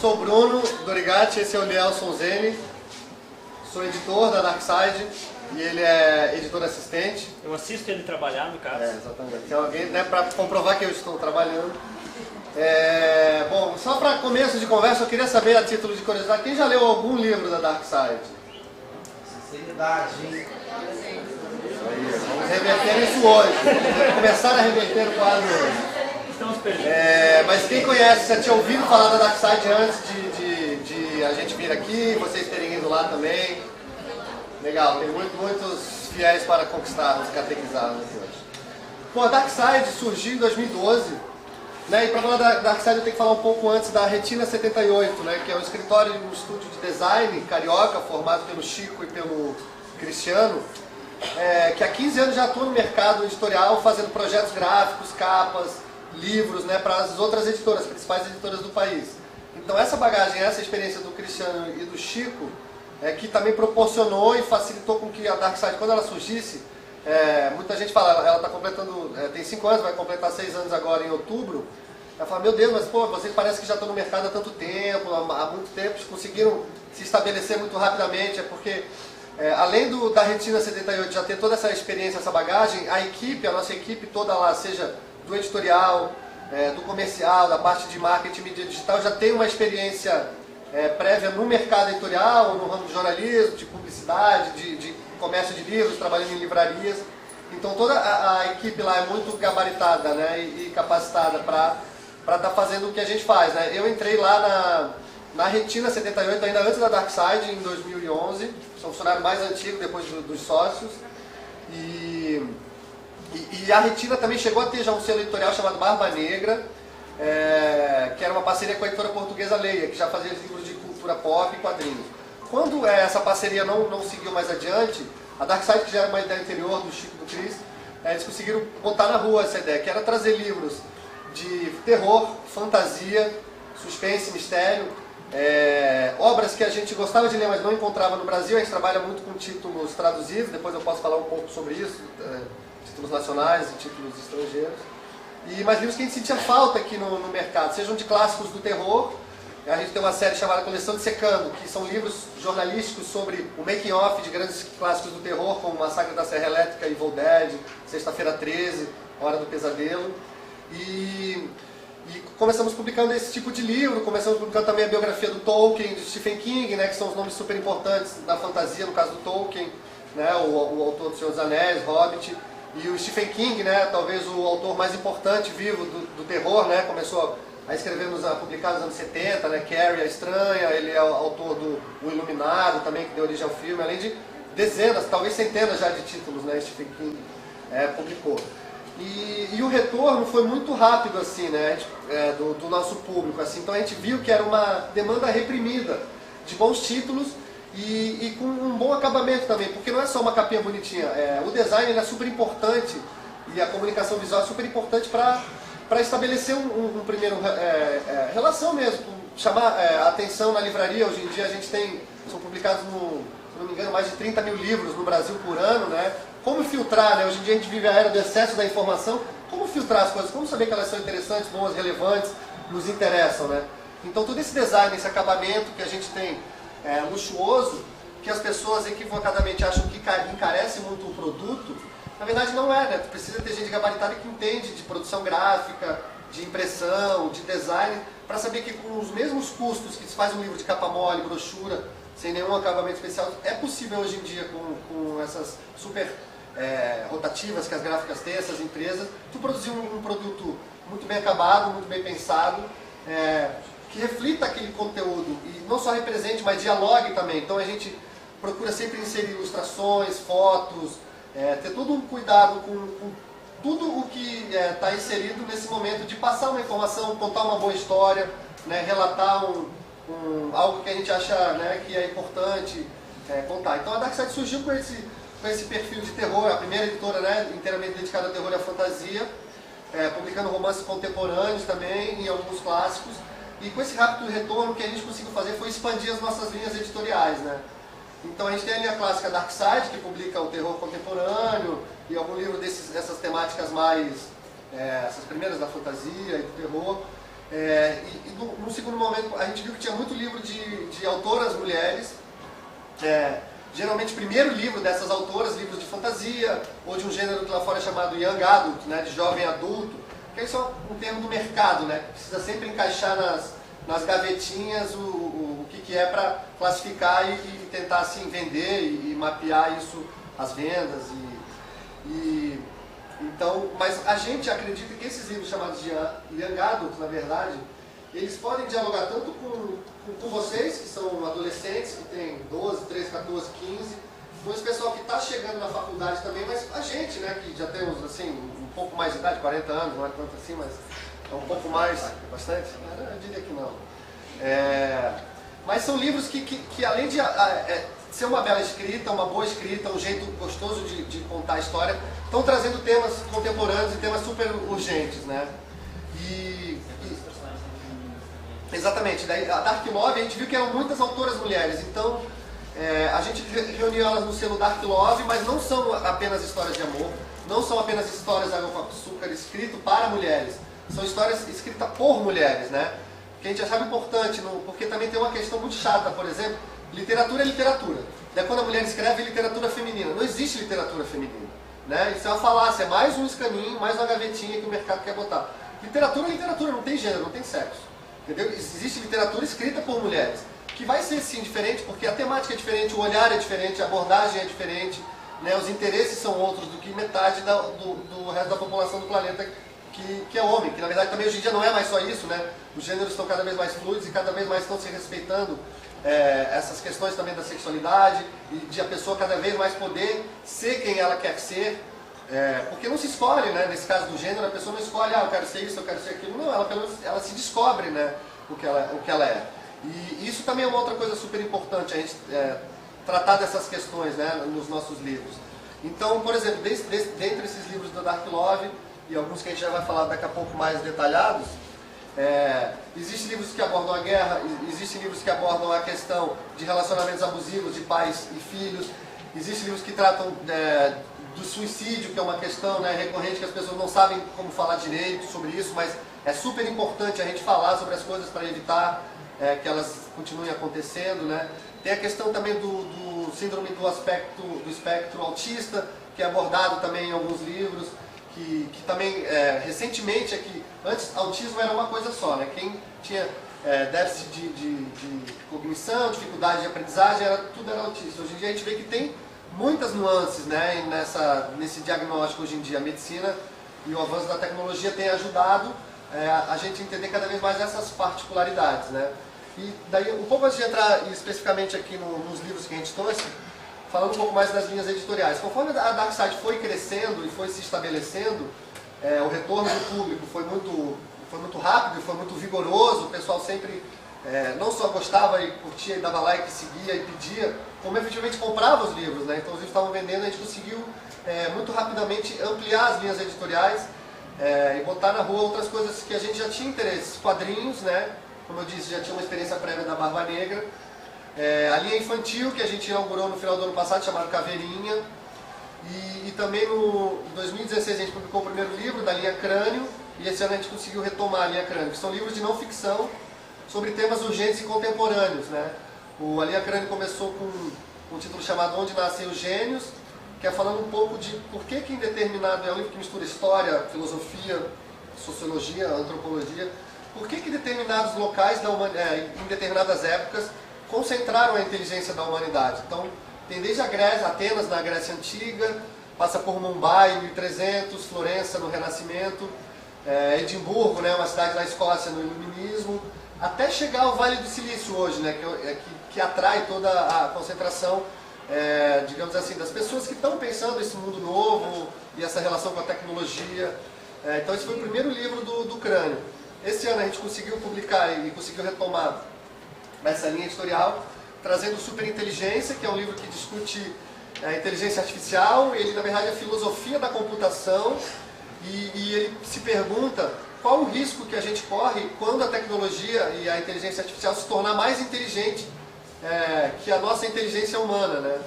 sou o Bruno Dorigatti, esse é o Lielson Zene, sou editor da Darkside e ele é editor assistente. Eu assisto ele trabalhar, no caso. Exatamente. Tem alguém, né, para comprovar que eu estou trabalhando. Bom, só para começo de conversa, eu queria saber, a título de curiosidade, quem já leu algum livro da Darkside? Sinceridade, hein? Vamos reverter isso hoje. Vamos começar a reverter o quadro hoje. Estamos perdidos. Mas quem conhece, já tinha ouvido falar da Darkside antes de a gente vir aqui, vocês terem ido lá também. Legal, tem muitos fiéis para conquistar, os catequizados aqui hoje. Bom, a Darkside surgiu em 2012, né? E para falar da Darkside eu tenho que falar um pouco antes da Retina 78, né? Que é um escritório, um estúdio de design carioca, formado pelo Chico e pelo Cristiano, que há 15 anos já atua no mercado editorial, fazendo projetos gráficos, capas, livros, né, para as outras editoras, principais editoras do país. Então essa bagagem, essa experiência do Cristiano e do Chico, que também proporcionou e facilitou com que a Darkside, quando ela surgisse, muita gente fala, ela está completando, tem 5 anos, vai completar 6 anos agora em outubro. Ela fala, meu Deus, mas pô, vocês parecem que já estão no mercado há tanto tempo, há muito tempo, conseguiram se estabelecer muito rapidamente, porque além da Retina 78 já ter toda essa experiência, essa bagagem, a nossa equipe toda lá, seja do editorial, do comercial, da parte de marketing e mídia digital, já tem uma experiência prévia no mercado editorial, no ramo de jornalismo, de publicidade, de comércio de livros, trabalhando em livrarias. Então toda a equipe lá é muito gabaritada, né, e capacitada para estar fazendo o que a gente faz, né. Eu entrei lá na Retina 78, ainda antes da Darkside, em 2011, sou o funcionário mais antigo, depois dos sócios, e a Retina também chegou a ter já um selo editorial chamado Barba Negra, que era uma parceria com a editora portuguesa Leia, que já fazia livros de cultura pop e quadrinhos. Quando essa parceria não seguiu mais adiante, a Darkside, que já era uma ideia anterior do Chico e do Cris, eles conseguiram botar na rua essa ideia, que era trazer livros de terror, fantasia, suspense, mistério, obras que a gente gostava de ler, mas não encontrava no Brasil. A gente trabalha muito com títulos traduzidos, depois eu posso falar um pouco sobre isso, títulos nacionais e títulos estrangeiros. Mas livros que a gente sentia falta aqui no mercado, sejam de clássicos do terror. A gente tem uma série chamada Coleção de Secando, que são livros jornalísticos sobre o making-off de grandes clássicos do terror, como Massacre da Serra Elétrica, Evil Dead, Sexta-feira 13, Hora do Pesadelo. E começamos publicando esse tipo de livro, começamos publicando também a biografia do Tolkien, de Stephen King, né, que são os nomes super importantes da fantasia, no caso do Tolkien, né, o autor do Senhor dos Anéis, Hobbit, e o Stephen King, né, talvez o autor mais importante vivo do terror, né, começou a escrever, a publicar nos anos 70, né, Carrie, a Estranha, ele é o autor do O Iluminado também, que deu origem ao filme, além de dezenas, talvez centenas já de títulos, né, Stephen King publicou. E o retorno foi muito rápido, assim, né, do nosso público, assim. Então a gente viu que era uma demanda reprimida de bons títulos e com um bom acabamento também, porque não é só uma capinha bonitinha, o design ele é super importante e a comunicação visual é super importante para estabelecer um primeiro relação mesmo, chamar a atenção na livraria. Hoje em dia a gente são publicados, se não me engano, mais de 30 mil livros no Brasil por ano, né? Como filtrar, né? Hoje em dia a gente vive a era do excesso da informação, como filtrar as coisas, como saber que elas são interessantes, boas, relevantes, nos interessam, né? Então todo esse design, esse acabamento que a gente tem luxuoso, que as pessoas equivocadamente acham que encarece muito o produto, na verdade não é, né? Precisa ter gente gabaritada que entende de produção gráfica, de impressão, de design, para saber que com os mesmos custos que se faz um livro de capa mole, brochura, sem nenhum acabamento especial, é possível hoje em dia com essas super rotativas que as gráficas têm, essas empresas, tu produzir um produto muito bem acabado, muito bem pensado, que reflita aquele conteúdo e não só represente, mas dialogue também. Então a gente procura sempre inserir ilustrações, fotos, ter todo um cuidado com tudo o que está inserido nesse momento de passar uma informação, contar uma boa história, né, relatar algo que a gente acha, né, que é importante contar. Então a Darkside surgiu com esse perfil de terror, a primeira editora, né, inteiramente dedicada ao terror e à fantasia, publicando romances contemporâneos também e alguns clássicos. E com esse rápido retorno, o que a gente conseguiu fazer foi expandir as nossas linhas editoriais, né? Então a gente tem a linha clássica Darkside, que publica o terror contemporâneo e algum livro dessas temáticas mais, essas primeiras da fantasia e do terror. No segundo momento, a gente viu que tinha muito livro de autoras mulheres. Geralmente, primeiro livro dessas autoras, livros de fantasia, ou de um gênero que lá fora é chamado Young Adult, né, de jovem adulto, que isso é um termo do mercado, né, que precisa sempre encaixar nas gavetinhas o que é para classificar e tentar assim, vender e mapear isso, as vendas. Então, mas a gente acredita que esses livros chamados de Young Adult, na verdade, eles podem dialogar tanto com vocês, que são adolescentes, que têm 12, 13, 14, 15, com esse pessoal que está chegando na faculdade também, mas a gente, né, que já temos assim, um pouco mais de idade, 40 anos, não é tanto assim, mas é um pouco mais, bastante? Eu diria que não. Mas são livros que além de ser uma bela escrita, uma boa escrita, um jeito gostoso de contar a história, estão trazendo temas contemporâneos e temas super urgentes, né? Exatamente, daí a Dark Love a gente viu que eram muitas autoras mulheres, então a gente reuniu elas no selo Dark Love, mas não são apenas histórias de amor, não são apenas histórias de água com açúcar escrito para mulheres, são histórias escritas por mulheres, né? Que a gente achava importante, porque também tem uma questão muito chata, por exemplo, literatura é literatura. Daí quando a mulher escreve literatura feminina, não existe literatura feminina, né? Isso é uma falácia, é mais um escaninho, mais uma gavetinha que o mercado quer botar. Literatura é literatura, não tem gênero, não tem sexo. Entendeu? Existe literatura escrita por mulheres, que vai ser sim diferente, porque a temática é diferente, o olhar é diferente, a abordagem é diferente, né? Os interesses são outros do que metade do resto da população do planeta que é homem, que na verdade também hoje em dia não é mais só isso, né? Os gêneros estão cada vez mais fluidos e cada vez mais estão se respeitando essas questões também da sexualidade e de a pessoa cada vez mais poder ser quem ela quer ser. Porque não se escolhe, né? Nesse caso do gênero, a pessoa não escolhe, eu quero ser isso, eu quero ser aquilo. Não, ela se descobre, né? o que ela é. E isso também é uma outra coisa super importante, a gente tratar dessas questões, né? Nos nossos livros. Então, por exemplo, dentre esses livros da Dark Love, e alguns que a gente já vai falar daqui a pouco mais detalhados, existem livros que abordam a guerra, existem livros que abordam a questão de relacionamentos abusivos de pais e filhos, existem livros que tratam do suicídio, que é uma questão, né, recorrente, que as pessoas não sabem como falar direito sobre isso, mas é super importante a gente falar sobre as coisas para evitar que elas continuem acontecendo, né? Tem a questão também do síndrome do espectro autista, que é abordado também em alguns livros, que também, recentemente, antes autismo era uma coisa só, né? Quem tinha déficit de cognição, dificuldade de aprendizagem, tudo era autista. Hoje em dia a gente vê que tem muitas nuances, né, nesse diagnóstico hoje em dia. A medicina e o avanço da tecnologia tem ajudado a gente entender cada vez mais essas particularidades, né? E daí, um pouco antes de entrar especificamente aqui nos livros que a gente trouxe, falando um pouco mais das linhas editoriais. Conforme a Dark Side foi crescendo e foi se estabelecendo, o retorno do público foi muito rápido e foi muito vigoroso. O pessoal sempre não só gostava e curtia e dava like, seguia e pedia, como efetivamente comprava os livros, né? Então os livros estavam vendendo, a gente conseguiu muito rapidamente ampliar as linhas editoriais e botar na rua outras coisas que a gente já tinha interesse. Quadrinhos, né? Como eu disse, já tinha uma experiência prévia da Barba Negra. A linha infantil, que a gente inaugurou no final do ano passado, chamada Caveirinha. E também em 2016 a gente publicou o primeiro livro da linha Crânio, e esse ano a gente conseguiu retomar a linha Crânio, que são livros de não ficção sobre temas urgentes e contemporâneos, né? A linha Crânio começou com um título chamado Onde Nascem os Gênios, que é falando um pouco de por que em determinado, é um livro que mistura história, filosofia, sociologia, antropologia, por que determinados locais em determinadas épocas concentraram a inteligência da humanidade. Então, tem desde a Grécia, Atenas na Grécia Antiga, passa por Mumbai em 1300, Florença no Renascimento, Edimburgo, né, uma cidade na Escócia no Iluminismo, até chegar ao Vale do Silício hoje, né, que atrai toda a concentração, digamos assim, das pessoas que estão pensando esse mundo novo e essa relação com a tecnologia. Então esse foi o primeiro livro do Crânio. Esse ano a gente conseguiu publicar e conseguiu retomar essa linha editorial, trazendo Superinteligência, que é um livro que discute a inteligência artificial. Ele, na verdade, é a filosofia da computação, e ele se pergunta qual o risco que a gente corre quando a tecnologia e a inteligência artificial se tornar mais inteligente que a nossa inteligência humana, né?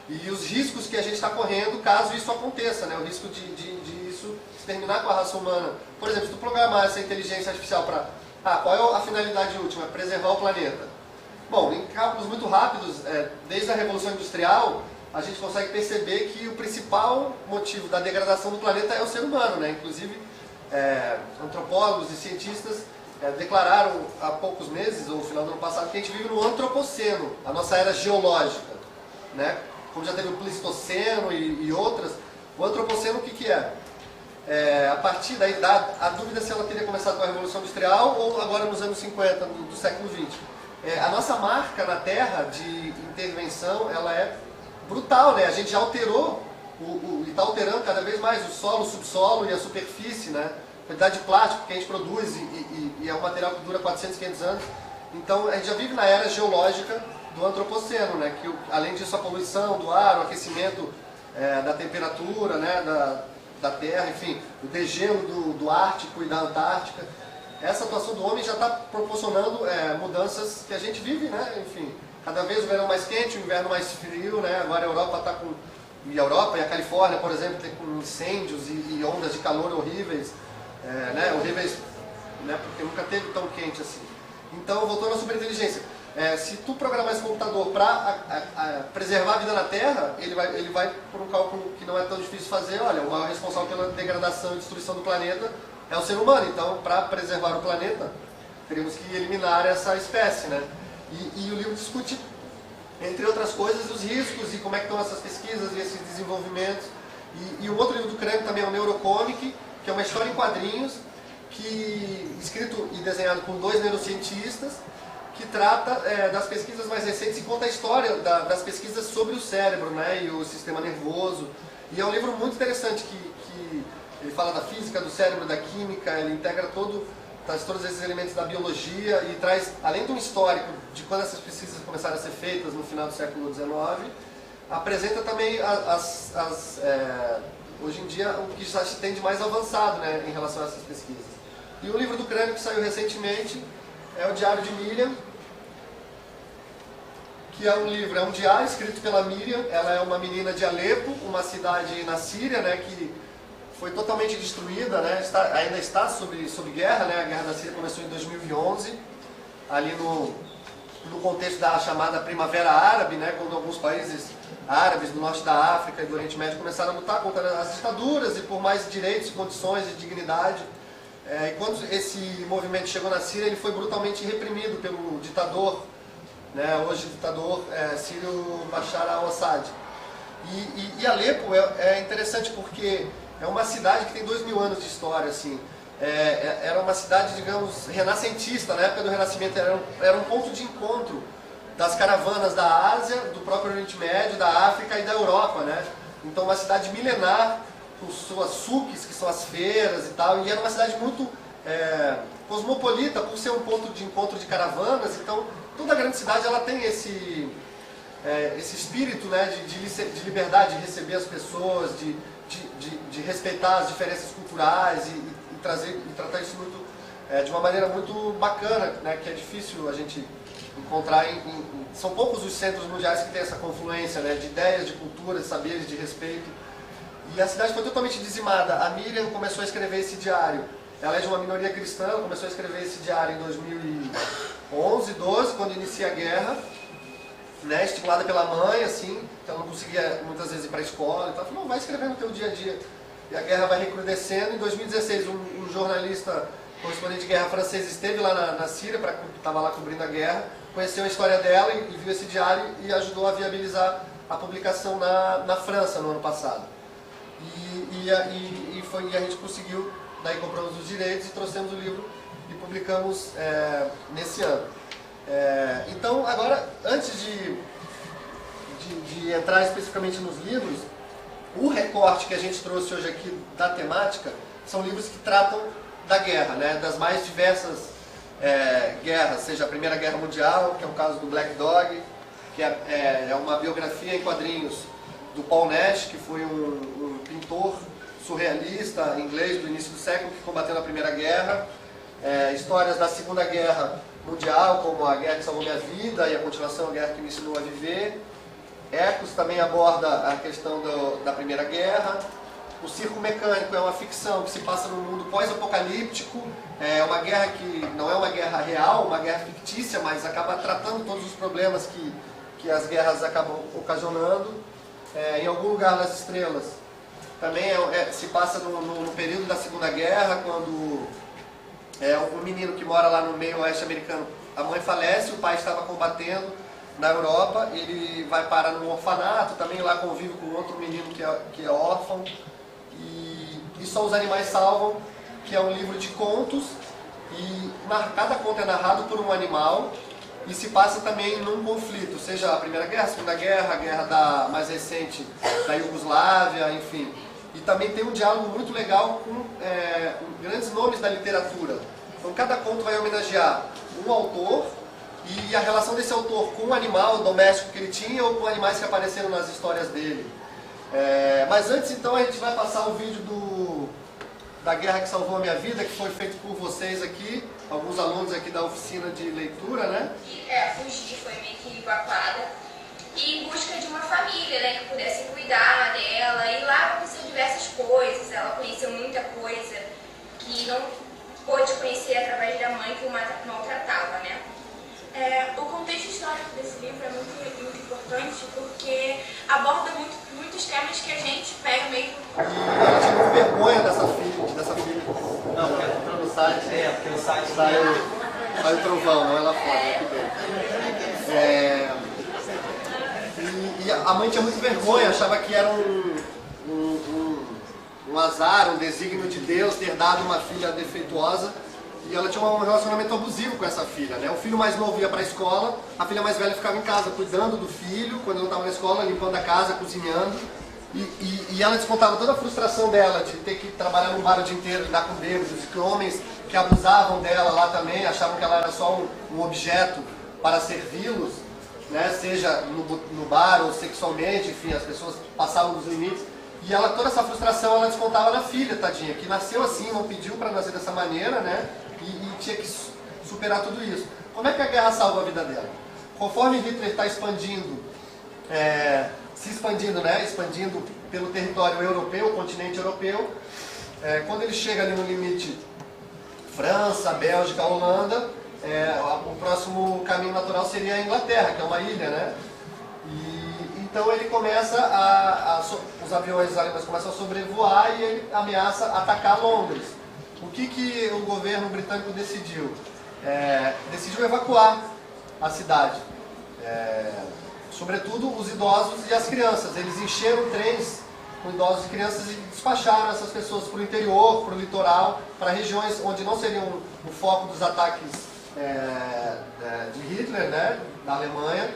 E os riscos que a gente está correndo caso isso aconteça, né? O risco de isso exterminar com a raça humana. Por exemplo, se tu programar essa inteligência artificial para Qual é a finalidade última? Preservar o planeta. Bom, em cálculos muito rápidos, desde a Revolução Industrial, a gente consegue perceber que o principal motivo da degradação do planeta é o ser humano, né? Inclusive, antropólogos e cientistas declararam há poucos meses, ou no final do ano passado, que a gente vive no antropoceno, a nossa era geológica, né? Como já teve o Pleistoceno e outras, o antropoceno o que é? A partir daí, a dúvida se ela teria começado com a Revolução Industrial ou agora nos anos 50 do século XX. A nossa marca na Terra de intervenção, ela é brutal, né? A gente já alterou, e está alterando cada vez mais o solo, o subsolo e a superfície, né? A quantidade de plástico que a gente produz e é um material que dura 400, 500 anos. Então a gente já vive na era geológica do antropoceno, né? Que além disso a poluição do ar, o aquecimento da temperatura, né? Da Terra, enfim, o degelo do Ártico e da Antártica. Essa atuação do homem já está proporcionando mudanças que a gente vive, né? Enfim, cada vez o verão mais quente, o inverno mais frio, né? Agora a Europa está com... E a Europa e a Califórnia, por exemplo, tem com incêndios e ondas de calor horríveis, né? Horríveis, né? Porque nunca teve tão quente assim. Então, voltando à superinteligência, se tu programar esse computador para preservar a vida na Terra, ele vai por um cálculo que não é tão difícil de fazer. Olha, o maior responsável pela degradação e destruição do planeta é o ser humano. Então, para preservar o planeta, teríamos que eliminar essa espécie, né? E o livro discute, entre outras coisas, os riscos e como é que estão essas pesquisas e esses desenvolvimentos. E o outro livro do Crânio também é o Neurocomic, que é uma história em quadrinhos, escrito e desenhado por 2 neurocientistas, que trata das pesquisas mais recentes e conta a história das pesquisas sobre o cérebro, né, e o sistema nervoso. E é um livro muito interessante que ele fala da física, do cérebro, da química, ele integra traz todos esses elementos da biologia e traz, além de um histórico de quando essas pesquisas começaram a ser feitas no final do século XIX, apresenta também hoje em dia o que já se tem de mais avançado, né, em relação a essas pesquisas. E o livro do Crânio que saiu recentemente é o Diário de Miriam, que é um diário escrito pela Miriam. Ela é uma menina de Alepo, uma cidade na Síria, né, que foi totalmente destruída, né, ainda está sob guerra, né, a guerra da Síria começou em 2011, ali no contexto da chamada Primavera Árabe, né, quando alguns países árabes do norte da África e do Oriente Médio começaram a lutar contra as ditaduras e por mais direitos, condições e dignidade. E quando esse movimento chegou na Síria, ele foi brutalmente reprimido pelo ditador, né, hoje ditador sírio Bashar al-Assad. E Alepo é interessante porque é uma cidade que tem 2000 anos de história, assim. Era uma cidade, digamos, renascentista. Na época do Renascimento era um ponto de encontro das caravanas da Ásia, do próprio Oriente Médio, da África e da Europa, né? Então uma cidade milenar, com suas suques, que são as feiras e tal, e era uma cidade muito cosmopolita, por ser um ponto de encontro de caravanas. Então toda grande cidade ela tem esse espírito, né, de liberdade, de receber as pessoas, de respeitar as diferenças culturais e tratar isso muito, de uma maneira muito bacana, né, que é difícil a gente encontrar são poucos os centros mundiais que têm essa confluência, né, de ideias, de culturas, de saberes, de respeito. E a cidade foi totalmente dizimada. A Miriam começou a escrever esse diário. Ela é de uma minoria cristã, ela começou a escrever esse diário em 2011, 12, quando inicia a guerra, né, estimulada pela mãe, assim, que ela não conseguia muitas vezes ir para a escola. Então ela falou, não, vai escrever no teu dia a dia. E a guerra vai recrudescendo. Em 2016, um jornalista correspondente de guerra francês esteve lá na Síria, estava lá cobrindo a guerra, conheceu a história dela e viu esse diário e ajudou a viabilizar a publicação na França no ano passado. E a gente conseguiu, daí compramos os direitos e trouxemos o livro e publicamos nesse ano. Então, agora, antes de entrar especificamente nos livros, o recorte que a gente trouxe hoje aqui da temática são livros que tratam da guerra, né, das mais diversas guerras, seja a Primeira Guerra Mundial, que é o caso do Black Dog, que é uma biografia em quadrinhos do Paul Nash, que foi um pintor surrealista inglês do início do século que combateu na Primeira Guerra, histórias da Segunda Guerra Mundial, como a Guerra que Salvou Minha Vida e a continuação, a Guerra que Me Ensinou a Viver. Ecos também aborda a questão da Primeira Guerra. O Circo Mecânico é uma ficção que se passa num mundo pós-apocalíptico, é uma guerra que não é uma guerra real, uma guerra fictícia, mas acaba tratando todos os problemas que as guerras acabam ocasionando. Em Algum Lugar nas Estrelas também se passa no período da Segunda Guerra, quando um menino que mora lá no meio oeste americano, a mãe falece, o pai estava combatendo na Europa, ele vai parar num orfanato, também lá convive com outro menino que é órfão, e Só os Animais Salvam, que é um livro de contos, e cada conto é narrado por um animal, e se passa também num conflito, seja a Primeira Guerra, a Segunda Guerra, a guerra mais recente da Iugoslávia, enfim. E também tem um diálogo muito legal com grandes nomes da literatura. Então cada conto vai homenagear um autor e a relação desse autor com o animal doméstico que ele tinha ou com animais que apareceram nas histórias dele. Mas antes, então, a gente vai passar o vídeo da Guerra que Salvou a Minha Vida, que foi feito por vocês aqui, alguns alunos aqui da oficina de leitura, né? Fugi, foi meio que evacuada, e em busca de uma família, né, que pudesse cuidar dela, e lá aconteceu diversas coisas, ela conheceu muita coisa que não pôde conhecer através da mãe que o maltratava, né? O contexto histórico desse livro é muito importante porque aborda muitos temas que a gente pega meio... E ela tinha muita vergonha dessa filha. Não, porque No site. porque no site Sai o trovão, não ela fora. E a mãe tinha muita vergonha, achava que era um azar, um desígnio de Deus ter dado uma filha defeituosa. E ela tinha um relacionamento abusivo com essa filha, né? O filho mais novo ia para a escola, a filha mais velha ficava em casa cuidando do filho, quando ele não estava na escola, limpando a casa, cozinhando. E ela descontava toda a frustração dela de ter que trabalhar no bar o dia inteiro, lidar com bêbados, que homens que abusavam dela lá também, achavam que ela era só um objeto para servi-los, né? Seja no bar ou sexualmente, enfim, as pessoas passavam dos limites. E ela, toda essa frustração ela descontava na filha, tadinha, que nasceu assim, não pediu para nascer dessa maneira, né? E tinha que superar tudo isso. Como é que a guerra salva a vida dela? Conforme Hitler está expandindo, se expandindo, né? Expandindo pelo território europeu, o continente europeu, quando ele chega ali no limite França, Bélgica, Holanda, o próximo caminho natural seria a Inglaterra, que é uma ilha, né? Então ele começa os aviões alemães começam a sobrevoar e ele ameaça atacar Londres. O que o governo britânico decidiu? Decidiu evacuar a cidade. Sobretudo os idosos e as crianças. Eles encheram trens com idosos e crianças e despacharam essas pessoas para o interior, para o litoral, para regiões onde não seriam o foco dos ataques de Hitler, né, da Alemanha.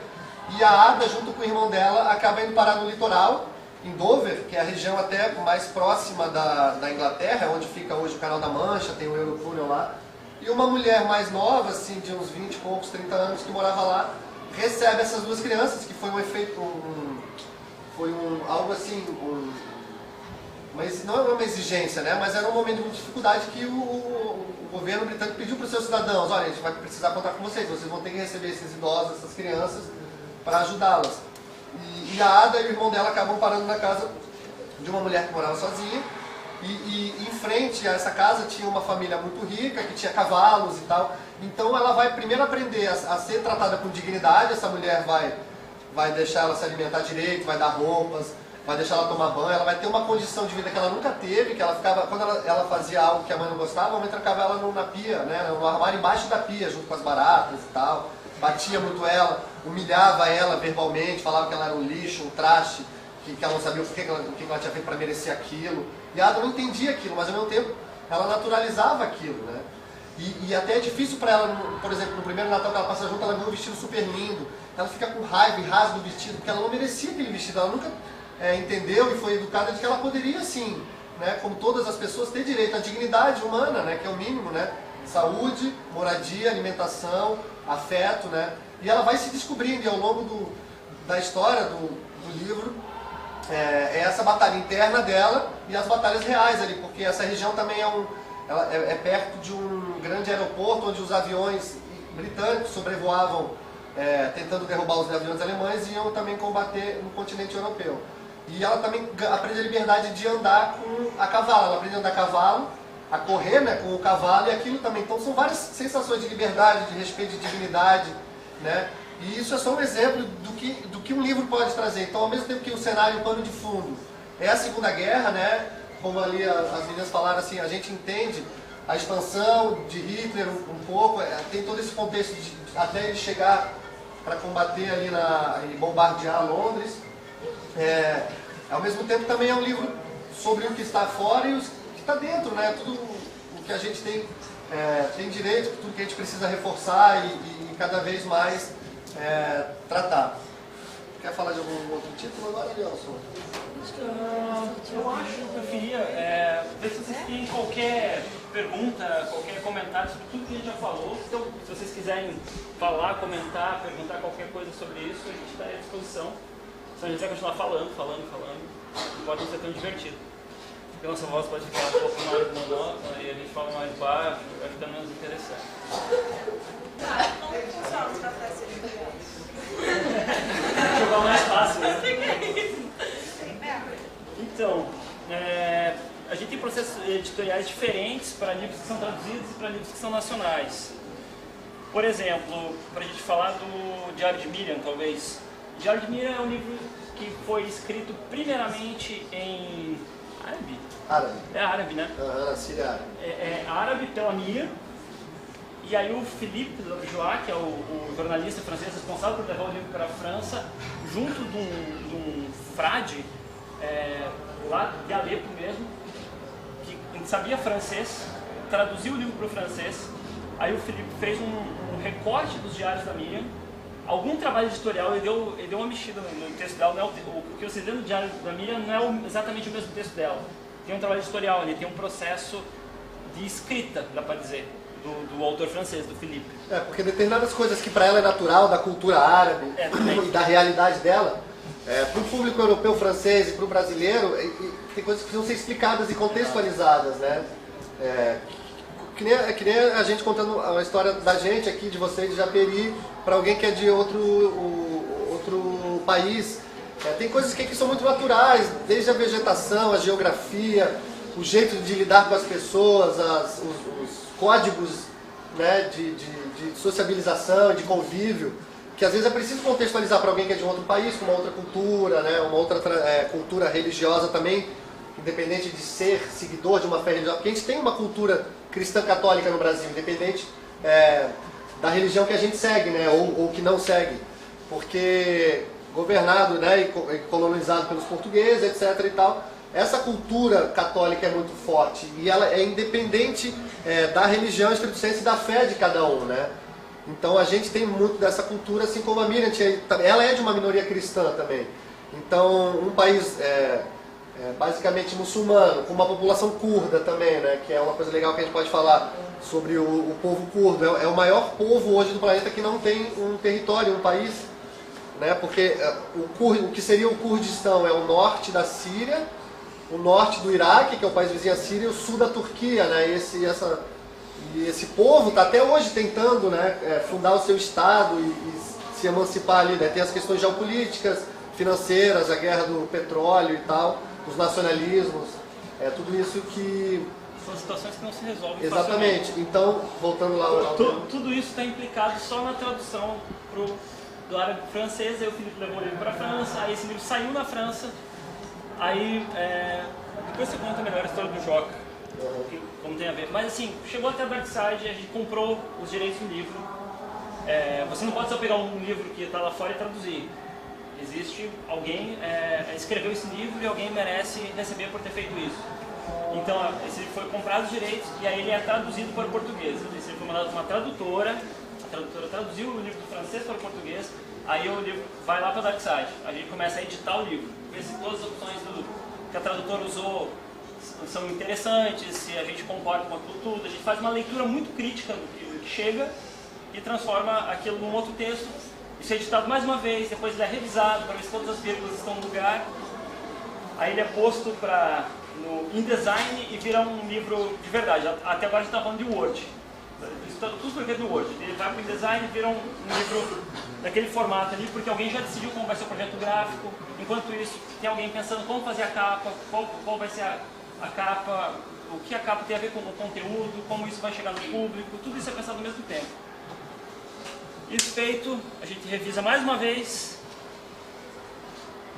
E a Ada, junto com o irmão dela, acaba indo parar no litoral, em Dover, que é a região até mais próxima da Inglaterra, onde fica hoje o Canal da Mancha, tem o Eurotúnel lá. E uma mulher mais nova, assim, de uns 20 e poucos, 30 anos, que morava lá, recebe essas duas crianças, que foi um efeito, algo assim, mas não é uma exigência, né? Mas era um momento de dificuldade que o governo britânico pediu para os seus cidadãos: olha, a gente vai precisar contar com vocês vão ter que receber esses idosos, essas crianças, para ajudá-las. E a Ada e o irmão dela acabam parando na casa de uma mulher que morava sozinha, e em frente a essa casa tinha uma família muito rica, que tinha cavalos e tal. Então ela vai primeiro aprender a ser tratada com dignidade. Essa mulher vai deixar ela se alimentar direito, vai dar roupas, vai deixar ela tomar banho, ela vai ter uma condição de vida que ela nunca teve, que ela ficava, quando ela fazia algo que a mãe não gostava, a mãe trancava ela na pia, né, no armário embaixo da pia, junto com as baratas e tal. Batia muito ela, humilhava ela verbalmente, falava que ela era um lixo, um traste, que ela não sabia o que ela tinha feito para merecer aquilo. E a Ada não entendia aquilo, mas ao mesmo tempo ela naturalizava aquilo, né? E até é difícil para ela, por exemplo, no primeiro Natal que ela passa junto, ela vê um vestido super lindo, ela fica com raiva e rasga o vestido, porque ela não merecia aquele vestido, ela nunca entendeu e foi educada de que ela poderia sim, né, como todas as pessoas, ter direito à dignidade humana, né, que é o mínimo, né? Saúde, moradia, alimentação, afeto, né? E ela vai se descobrindo, e ao longo da história do livro, essa batalha interna dela e as batalhas reais ali, porque essa região também é perto de um grande aeroporto onde os aviões britânicos sobrevoavam, tentando derrubar os aviões alemães, e iam também combater no continente europeu. e ela também aprende a liberdade de andar a cavalo. Ela aprende a andar a cavalo, a correr, né, com o cavalo e aquilo também. Então são várias sensações de liberdade, de respeito, de dignidade, né? E isso é só um exemplo do que um livro pode trazer. Então, ao mesmo tempo que o cenário, o pano de fundo é a Segunda Guerra, né? Como ali as meninas falaram, assim, a gente entende a expansão de Hitler um pouco, tem todo esse contexto até ele chegar para combater ali e bombardear Londres. Ao mesmo tempo também é um livro sobre o que está fora e o que está dentro, né? Tudo o que a gente tem direito, tudo que a gente precisa reforçar e cada vez mais tratar. Quer falar de algum outro título agora, Nelson? Eu acho que eu preferia ver se vocês têm qualquer pergunta, qualquer comentário sobre tudo que a gente já falou. Então, se vocês quiserem falar, comentar, perguntar qualquer coisa sobre isso, a gente está à disposição. Senão a gente vai continuar falando, não pode não ser tão divertido. Porque a nossa voz pode ficar um pouco mais monótona e a gente fala mais baixo, vai ficando menos interessante. Como funciona os cafés editoriais? Jogar o mais fácil, né? Então, a gente tem processos editoriais diferentes para livros que são traduzidos e para livros que são nacionais. Por exemplo, para a gente falar do Diário de Miriam, talvez. O Diário de Miriam é um livro que foi escrito primeiramente em árabe. Árabe. É árabe, né? Na Síria árabe. É árabe pela Miriam. E aí o Philippe Lajoie, que é o jornalista francês responsável por levar o livro para a França, junto de um frade lá de Alepo mesmo, que sabia francês, traduziu o livro para o francês. Aí o Philippe fez um recorte dos diários da Miriam, algum trabalho editorial, ele deu uma mexida no texto dela. Não é o que você lê no diário da Miriam não é exatamente o mesmo texto dela. Tem um trabalho editorial ali, tem um processo de escrita, dá para dizer, do autor francês, do Philippe. Porque determinadas coisas que para ela é natural, da cultura árabe e da realidade dela, para o público europeu, francês e para o brasileiro, tem coisas que precisam ser explicadas e contextualizadas, né? Que nem a gente contando a história da gente aqui, de vocês, de Japeri, para alguém que é de outro país. Tem coisas que aqui são muito naturais, desde a vegetação, a geografia, o jeito de lidar com as pessoas, os códigos, né, de sociabilização, de convívio, que às vezes é preciso contextualizar para alguém que é de um outro país, com uma outra cultura, né, uma outra cultura religiosa também, independente de ser seguidor de uma fé religiosa, porque a gente tem uma cultura cristã católica no Brasil, independente da religião que a gente segue, né, ou que não segue, porque governado, né, e colonizado pelos portugueses, etc. e tal, essa cultura católica é muito forte e ela é independente da religião estrito sensu e da fé de cada um, né? Então a gente tem muito dessa cultura, assim como a Miriam, ela é de uma minoria cristã também. Então um país basicamente muçulmano, com uma população curda também, né? Que é uma coisa legal que a gente pode falar sobre o povo curdo. É o maior povo hoje do planeta que não tem um território, um país, né? Porque o que seria o Kurdistão é o norte da Síria, o norte do Iraque, que é o país vizinho à Síria, e o sul da Turquia, né? E esse povo está até hoje tentando, né, fundar o seu Estado e se emancipar ali, né? Tem as questões geopolíticas, financeiras, a guerra do petróleo e tal, os nacionalismos, tudo isso que... São situações que não se resolvem Exatamente. facilmente. Então, voltando lá ao... Tudo isso está implicado só na tradução do árabe francês. Aí o Philippe levou o livro para a França, aí esse livro saiu na França. Aí, depois você conta melhor a história do Joca, como tem a ver. Mas assim, chegou até a Darkside, a gente comprou os direitos do livro. Você não pode só pegar um livro que está lá fora e traduzir. Existe alguém escreveu esse livro e alguém merece receber por ter feito isso. Então, esse livro foi comprado os direitos e aí ele é traduzido para o português. Esse livro foi mandado para uma tradutora, a tradutora traduziu o livro do francês para o português, aí o livro vai lá para a Darkside. A gente começa a editar o livro. Ver se todas as opções que a tradutora usou são interessantes, se a gente concorda com aquilo tudo. A gente faz uma leitura muito crítica do que chega e transforma aquilo num outro texto. Isso é editado mais uma vez, depois ele é revisado para ver se todas as vírgulas estão no lugar. Aí ele é posto no InDesign e vira um livro de verdade. Até agora a gente está falando de Word. tudo porque do Word. Ele vai para o InDesign e vira um livro daquele formato ali, porque alguém já decidiu como vai ser o projeto gráfico. Enquanto isso, tem alguém pensando como fazer a capa, qual vai ser a capa, o que a capa tem a ver com o conteúdo, como isso vai chegar no público, tudo isso é pensado ao mesmo tempo. Isso feito, a gente revisa mais uma vez,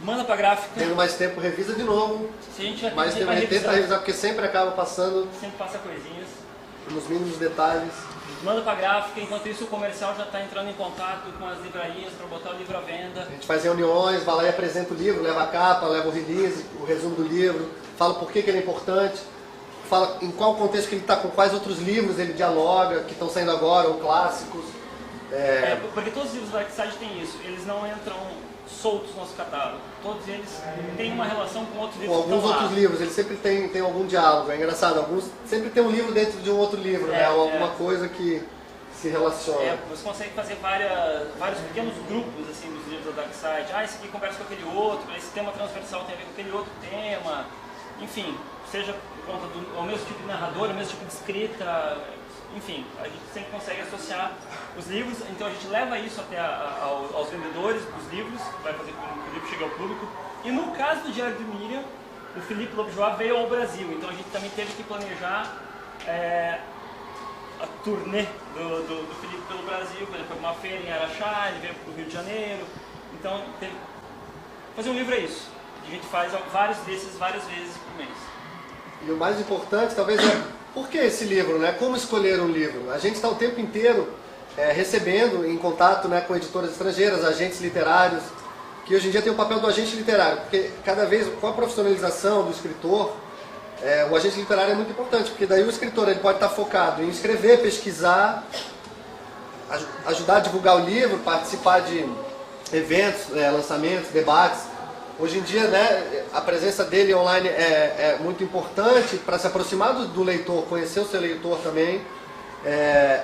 manda para a gráfica. Tendo mais tempo, revisa de novo. Se a gente já Mais tempo, a gente tenta revisar, porque sempre acaba passando sempre passa coisinhas. nos mínimos detalhes. Manda para a gráfica, enquanto isso o comercial já está entrando em contato com as livrarias para botar o livro à venda. A gente faz reuniões, vai lá e apresenta o livro, leva a capa, leva o release, o resumo do livro, fala por que ele é importante, fala em qual contexto que ele está, com quais outros livros ele dialoga, que estão saindo agora, ou clássicos. Porque todos os livros da Darkside têm isso, eles não entram soltos no nosso catálogo. Todos eles têm uma relação com outros livros. Com alguns outros livros, eles sempre tem algum diálogo, é engraçado, alguns sempre tem um livro dentro de um outro livro, né? Ou alguma coisa que se relaciona. Você consegue fazer vários pequenos grupos assim, dos livros da Darkside. Esse aqui conversa com aquele outro, esse tema transversal tem a ver com aquele outro tema. Enfim, seja por conta do mesmo tipo de narrador, o mesmo tipo de escrita. Enfim, a gente sempre consegue associar os livros, então a gente leva isso até aos vendedores dos livros, vai fazer com que o livro chegue ao público. E no caso do Diário de Miriam, o Felipe Lobjoie veio ao Brasil, então a gente também teve que planejar a turnê do Felipe pelo Brasil. Ele foi para uma feira em Araxá, ele veio para o Rio de Janeiro, então fazer um livro é isso. A gente faz vários desses várias vezes por mês. E o mais importante talvez por que esse livro, né? Como escolher um livro? A gente está o tempo inteiro recebendo, em contato, né, com editoras estrangeiras, agentes literários, que hoje em dia tem o papel do agente literário, porque cada vez com a profissionalização do escritor, o agente literário é muito importante, porque daí o escritor ele pode estar focado em escrever, pesquisar, ajudar a divulgar o livro, participar de eventos, lançamentos, debates. Hoje em dia, né, a presença dele online é muito importante para se aproximar do leitor, conhecer o seu leitor também.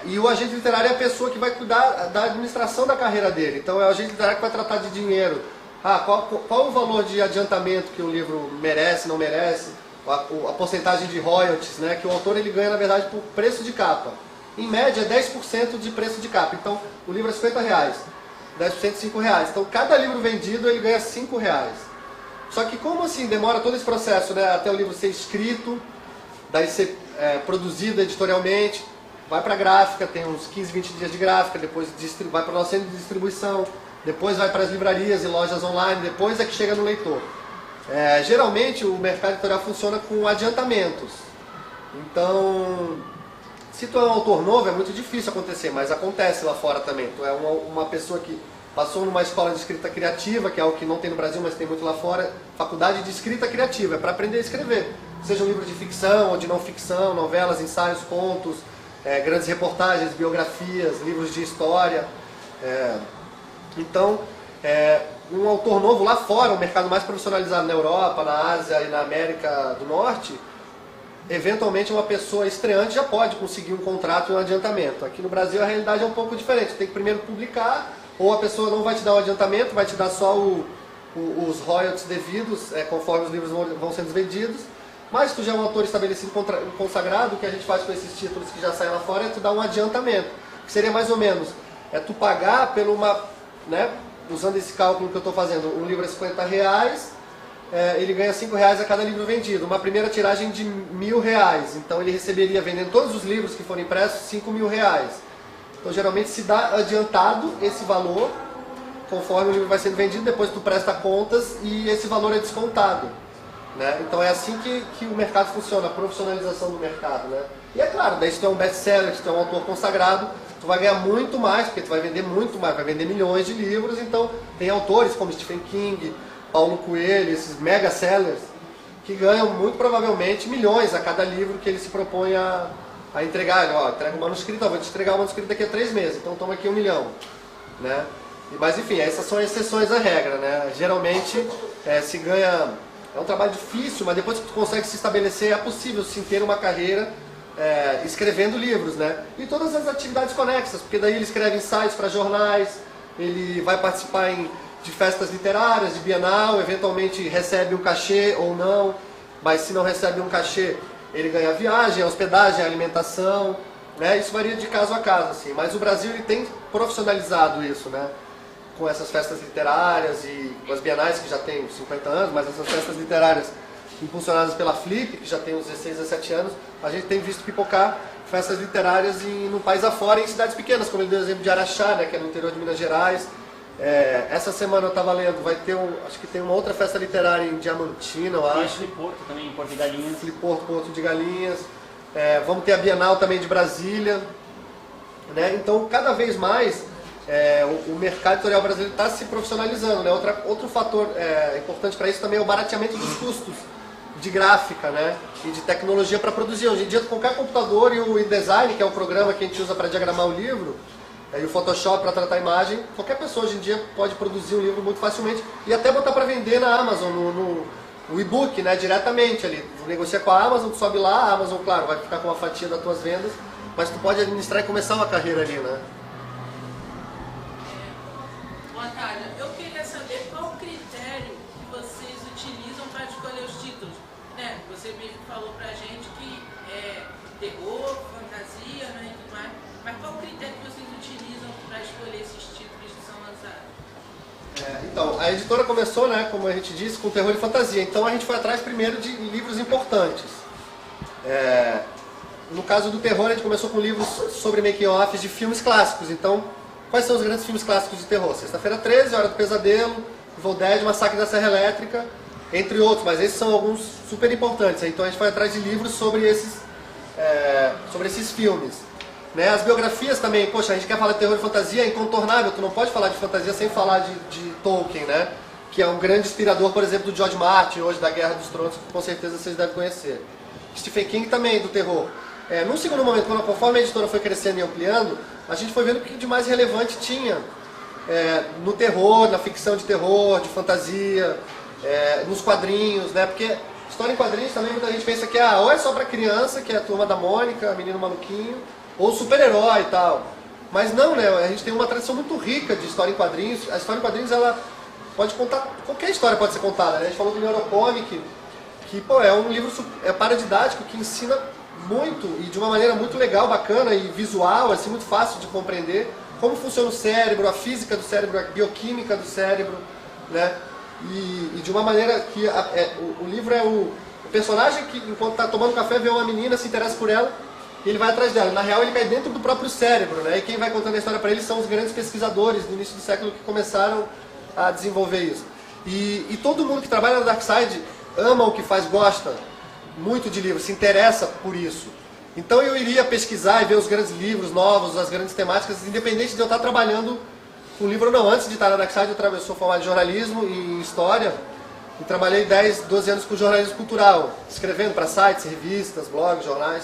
E o agente literário é a pessoa que vai cuidar da administração da carreira dele. Então é o agente literário que vai tratar de dinheiro. Qual o valor de adiantamento que o livro merece, não merece? A porcentagem de royalties, né, que o autor ele ganha, na verdade, por preço de capa. Em média, 10% de preço de capa. Então, o livro é R$50. 10% de R$5. Então, cada livro vendido, ele ganha R$5. Só que como assim demora todo esse processo, né, até o livro ser escrito, daí ser produzido editorialmente, vai para a gráfica, tem uns 15, 20 dias de gráfica, depois vai para o nosso centro de distribuição, depois vai para as livrarias e lojas online, depois é que chega no leitor. Geralmente, o mercado editorial funciona com adiantamentos. Então, se tu é um autor novo, é muito difícil acontecer, mas acontece lá fora também. Tu é uma pessoa que passou numa escola de escrita criativa, que é algo que não tem no Brasil, mas tem muito lá fora, faculdade de escrita criativa, é para aprender a escrever. Seja um livro de ficção ou de não ficção, novelas, ensaios, contos, grandes reportagens, biografias, livros de história. Então, um autor novo lá fora, um mercado mais profissionalizado na Europa, na Ásia e na América do Norte, eventualmente uma pessoa estreante já pode conseguir um contrato e um adiantamento. Aqui no Brasil a realidade é um pouco diferente. Tem que primeiro publicar, ou a pessoa não vai te dar o adiantamento, vai te dar só os royalties devidos, conforme os livros vão sendo vendidos. Mas se tu já é um autor estabelecido, consagrado, o que a gente faz com esses títulos que já saem lá fora é tu dar um adiantamento. Que seria mais ou menos, tu pagar por usando esse cálculo que eu estou fazendo, o livro é R$50, ele ganha R$5 a cada livro vendido. Uma primeira tiragem de R$1.000, então ele receberia, vendendo todos os livros que foram impressos, R$5.000. Então geralmente se dá adiantado esse valor, conforme o livro vai sendo vendido, depois tu presta contas e esse valor é descontado. Né? Então é assim que o mercado funciona, a profissionalização do mercado. Né? E é claro, daí se tu é um best-seller, se tu é um autor consagrado, tu vai ganhar muito mais, porque tu vai vender muito mais, vai vender milhões de livros. Então tem autores como Stephen King, Paulo Coelho, esses mega-sellers, que ganham muito provavelmente milhões a cada livro que ele se propõe a entregar. Entrega um manuscrito, vou te entregar o manuscrito daqui a 3 meses, então toma aqui 1 milhão. Né? Mas enfim, essas são exceções à regra. Né? Geralmente se ganha... É um trabalho difícil, mas depois que tu consegue se estabelecer, é possível sim ter uma carreira escrevendo livros, né? E todas as atividades conexas, porque daí ele escreve ensaios para jornais, ele vai participar de festas literárias, de Bienal, eventualmente recebe um cachê ou não, mas se não recebe um cachê, ele ganha viagem, hospedagem, alimentação, né? Isso varia de caso a caso, assim, mas o Brasil ele tem profissionalizado isso, né? Com essas festas literárias e com as bienais que já tem 50 anos, mas essas festas literárias impulsionadas pela Flip, que já tem uns 16, 17 anos, a gente tem visto pipocar festas literárias no país afora, em cidades pequenas, como ele deu o exemplo de Araxá, né, que é no interior de Minas Gerais. Essa semana eu estava lendo, vai ter acho que tem uma outra festa literária em Diamantina, eu acho. Tem Porto também, em Porto de Galinhas. Porto de Galinhas. Vamos ter a Bienal também de Brasília. Né? Então, cada vez mais, o mercado editorial brasileiro está se profissionalizando. Né? Outro fator importante para isso também é o barateamento dos custos de gráfica, né? E de tecnologia para produzir. Hoje em dia, com qualquer computador e o InDesign, que é o programa que a gente usa para diagramar o livro, e o Photoshop para tratar a imagem, qualquer pessoa hoje em dia pode produzir um livro muito facilmente e até botar para vender na Amazon, no e-book, né, diretamente ali. Tu negocia com a Amazon, tu sobe lá, a Amazon, claro, vai ficar com uma fatia das tuas vendas, mas tu pode administrar e começar uma carreira ali, né? Boa tarde. Eu queria saber qual o critério que vocês utilizam para escolher os títulos. Né? Você mesmo falou pra gente que é terror, fantasia, né, e tudo mais. Mas qual o critério que vocês utilizam para escolher esses títulos que são lançados? Então, a editora começou, né, como a gente disse, com terror e fantasia. Então a gente foi atrás primeiro de livros importantes. No caso do terror, a gente começou com livros sobre making-offs de filmes clássicos. Então, quais são os grandes filmes clássicos de terror? Sexta-feira 13, Hora do Pesadelo, Evil Dead, Massacre da Serra Elétrica, entre outros. Mas esses são alguns super importantes. Então a gente foi atrás de livros sobre esses filmes. Né? As biografias também, poxa, a gente quer falar de terror e fantasia, é incontornável, tu não pode falar de fantasia sem falar de Tolkien, né? Que é um grande inspirador, por exemplo, do George Martin, hoje da Guerra dos Tronos, que com certeza vocês devem conhecer. Stephen King também, do terror. Num segundo momento, conforme a editora foi crescendo e ampliando, a gente foi vendo o que de mais relevante tinha no terror, na ficção de terror, de fantasia, nos quadrinhos, né? Porque história em quadrinhos também muita gente pensa que ou é só pra criança, que é a Turma da Mônica, Menino Maluquinho, ou super-herói e tal. Mas não, né? A gente tem uma tradição muito rica de história em quadrinhos. A história em quadrinhos, ela pode contar, qualquer história pode ser contada, né? A gente falou do Neurocomic, que pô, é um livro paradidático que ensina muito e de uma maneira muito legal, bacana e visual, assim, muito fácil de compreender como funciona o cérebro, a física do cérebro, a bioquímica do cérebro, né? E de uma maneira que o livro é o personagem que, enquanto está tomando café, vê uma menina, se interessa por ela e ele vai atrás dela. Na real, ele cai dentro do próprio cérebro, né? E quem vai contando a história para ele são os grandes pesquisadores do início do século que começaram a desenvolver isso. E todo mundo que trabalha na Darkside ama o que faz, gosta muito de livros, se interessa por isso. Então eu iria pesquisar e ver os grandes livros novos, as grandes temáticas, independente de eu estar trabalhando com livro ou não. Antes de estar na Darkside, eu sou formado em jornalismo e em história, e trabalhei 10, 12 anos com jornalismo cultural, escrevendo para sites, revistas, blogs, jornais.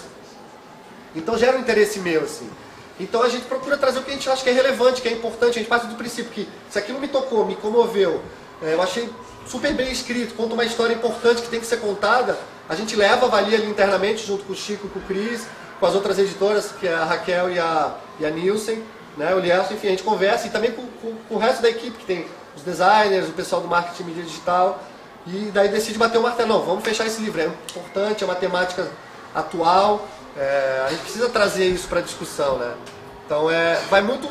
Então gera um interesse meu, assim. Então a gente procura trazer o que a gente acha que é relevante, que é importante. A gente parte do princípio que se aquilo me tocou, me comoveu, eu achei super bem escrito, conta uma história importante que tem que ser contada, a gente leva, avalia ali internamente, junto com o Chico, com o Cris, com as outras editoras, que é a Raquel e a Nielsen, né, o Lierson, enfim, a gente conversa, e também com o resto da equipe, que tem os designers, o pessoal do marketing e mídia digital, e daí decide bater o martelo. Não, vamos fechar esse livro, é importante, é uma temática atual, a gente precisa trazer isso para a discussão, né? Então vai muito,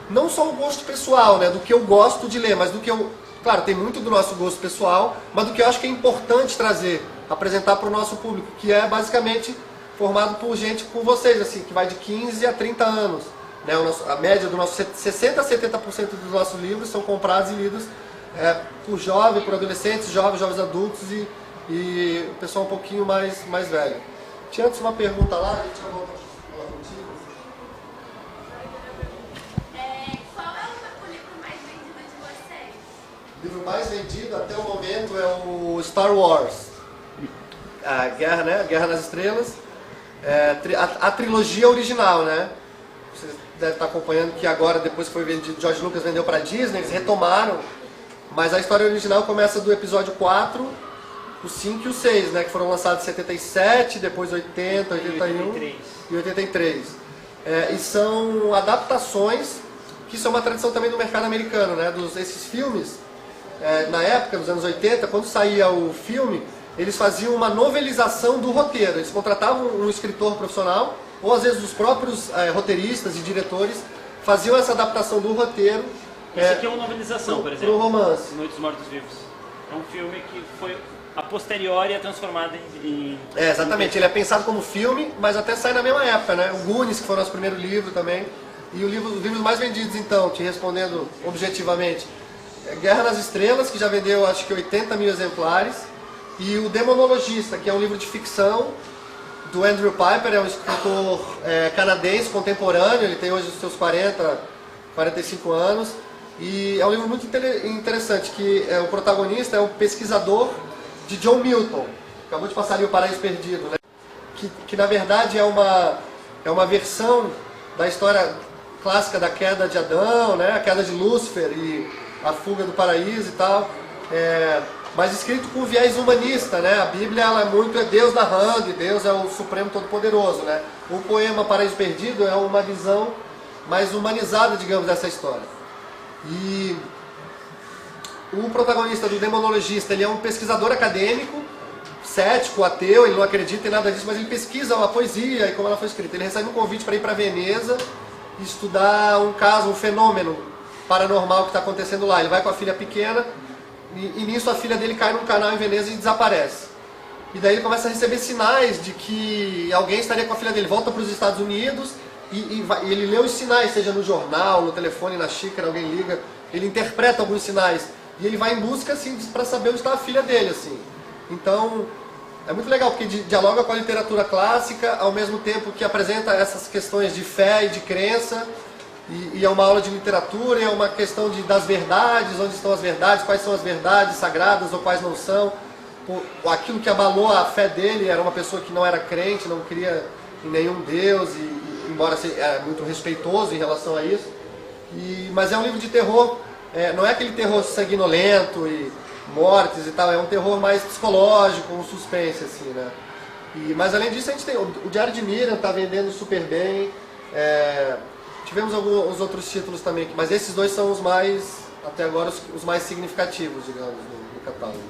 não só o gosto pessoal, né, do que eu gosto de ler, mas do que eu, claro, tem muito do nosso gosto pessoal, mas do que eu acho que é importante trazer, apresentar para o nosso público, que é basicamente formado por gente como vocês, assim, que vai de 15 a 30 anos. Né? A média do nosso 60 a 70% dos nossos livros são comprados e lidos por jovens, por adolescentes, jovens adultos e o pessoal um pouquinho mais velho. Tinha antes uma pergunta lá, a gente vai voltar falar contigo. Qual é o livro mais vendido de vocês? O livro mais vendido até o momento é o Star Wars. A Guerra, né? Guerra nas Estrelas. A trilogia original, né? Vocês devem estar acompanhando que agora, depois que foi vendido, George Lucas vendeu para Disney, eles retomaram. Mas a história original começa do episódio 4, o 5 e o 6, né? Que foram lançados em 77, depois 80, 81 e 83. E são adaptações, que isso é uma tradição também do mercado americano, né? Esses filmes, na época, nos anos 80, quando saía o filme, eles faziam uma novelização do roteiro. Eles contratavam um escritor profissional, ou às vezes os próprios roteiristas e diretores faziam essa adaptação do roteiro. Esse aqui é uma novelização, por exemplo. Pro romance. Noite dos Mortos Vivos. É um filme que foi, a posteriori, é transformado em... Exatamente. Ele é pensado como filme, mas até sai na mesma época, né? O Goonies, que foi o nosso primeiro livro também. E os livros mais vendidos, então, te respondendo objetivamente, é Guerra nas Estrelas, que já vendeu, acho que 80 mil exemplares. E o Demonologista, que é um livro de ficção do Andrew Piper, é um escritor canadense contemporâneo, ele tem hoje os seus 45 anos. E é um livro muito interessante, que o protagonista é um pesquisador de John Milton. Acabou de passar ali O Paraíso Perdido, né? Que na verdade é uma versão da história clássica da queda de Adão, né? A queda de Lúcifer e a fuga do paraíso e tal. Mas escrito com viés humanista, né? A Bíblia ela é Deus narrando, e Deus é o Supremo Todo-Poderoso, né? O poema Paraíso Perdido é uma visão mais humanizada, digamos, dessa história. E o protagonista do Demonologista, ele é um pesquisador acadêmico, cético, ateu, ele não acredita em nada disso, mas ele pesquisa a poesia e como ela foi escrita. Ele recebe um convite para ir para Veneza e estudar um caso, um fenômeno paranormal que está acontecendo lá. Ele vai com a filha pequena e nisso a filha dele cai num canal em Veneza e desaparece. E daí ele começa a receber sinais de que alguém estaria com a filha dele. Volta para os Estados Unidos e ele lê os sinais, seja no jornal, no telefone, na xícara, alguém liga. Ele interpreta alguns sinais e ele vai em busca assim, para saber onde está a filha dele. Assim. Então é muito legal porque dialoga com a literatura clássica ao mesmo tempo que apresenta essas questões de fé e de crença. E é uma aula de literatura, e é uma questão das verdades, onde estão as verdades, quais são as verdades sagradas ou quais não são. Aquilo que abalou a fé dele, era uma pessoa que não era crente, não cria em nenhum Deus, embora seja muito respeitoso em relação a isso. Mas é um livro de terror, não é aquele terror sanguinolento e mortes e tal, é um terror mais psicológico, um suspense assim, né? Mas além disso a gente tem o Diário de Miriam, está vendendo super bem. Tivemos alguns outros títulos também, mas esses dois são os mais, até agora, os mais significativos, digamos, no catálogo.